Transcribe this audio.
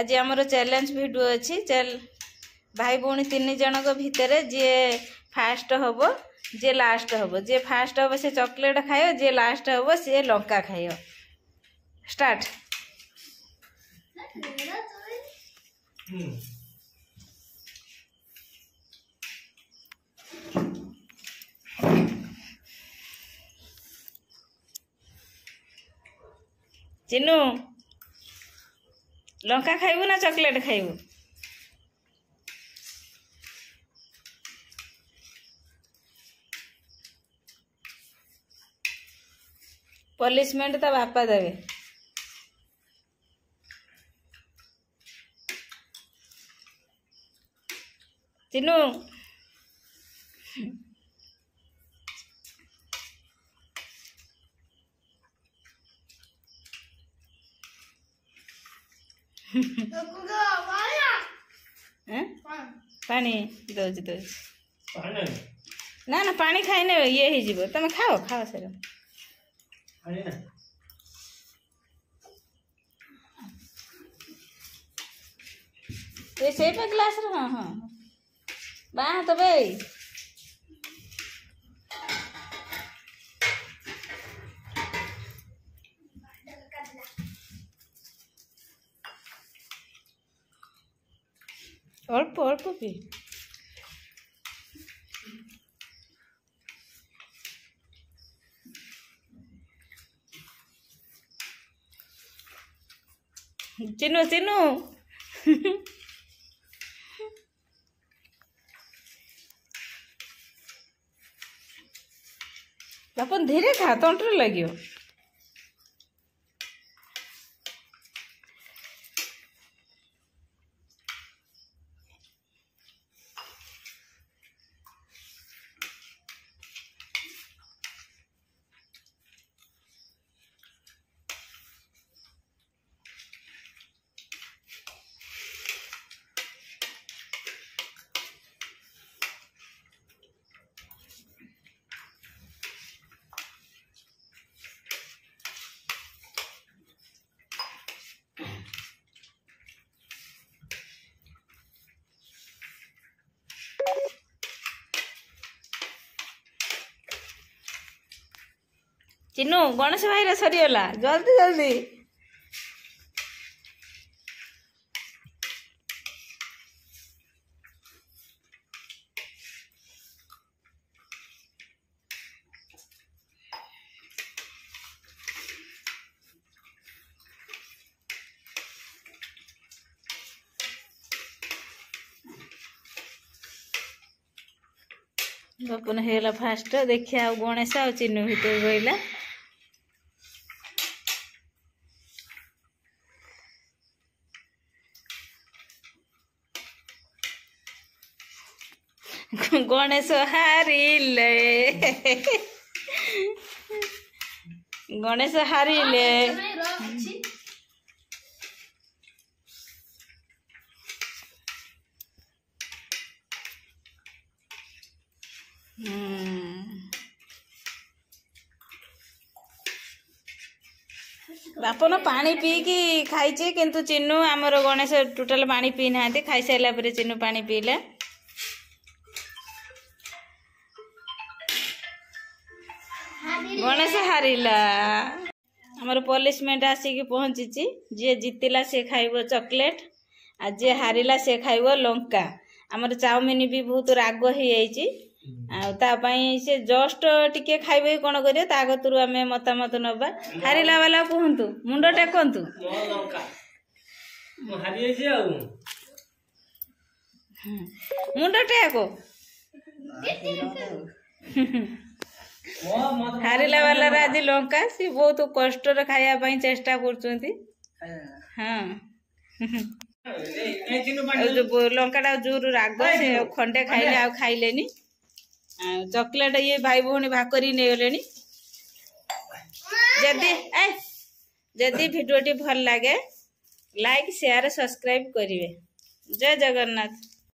आज आमर challenge video अच्छी भाई भौणी 3 जनक भितर जी फास्ट हम जी लास्ट हम जी फास्ट हम से चॉकलेट खाइयो जी लास्ट हम सी लंका खाइयो। स्टार्ट। चिन्नू लंका खाइबू ना चॉकलेट खाइबू? पनिशमेंट तो बापा देवे। चिन्नू पानी दौज ना ना पानी खाई ने ये ही जीव तुम खाओ खाओ सर ये से पे ग्लास रे। हाँ हाँ बा तो भाई अल्प अल्प पी। चिन्नू चिन्नू बापन धीरे खा तंत्र लगियो। चिन्नू गणेश भाई सरीगला जल्दी जल्दी। बपुन है फास्ट देखिए आ गणेश आ चिन्नू भीतर रहा। गणेश हारिले गणेश हारिले। बापन पानी पी कि खाई किंतु चिन्नू आमर गणेश टोटाल पानी पी ना खाई सारा पर चिन्नू पानी पीला। गणेश हारिला। आमर पनिशमेंट आसिक पहुंची जी जीतिला से खाइब चॉकलेट आ जी हारिला से खाइब लंका। आमर चाउमिन भी बहुत राग हो से जस्ट टिके खाइबे कौन करियो ता गतुरु आमे मतामत नबा। हारिला वाला कहंतु मुंड टेकंतु मुंड टेको। हारिला वाला आज लंका सी बहुत कष्ट खाया चेष्टा कर। हाँ लंका जोर राग से खंडे खाइले आ खाइलेनी। चॉकलेट ये भाई भौणी भाग कर नहीं जदि भिडियोटी भल लगे लाइक शेयर सब्सक्राइब करेंगे। जय जगन्नाथ।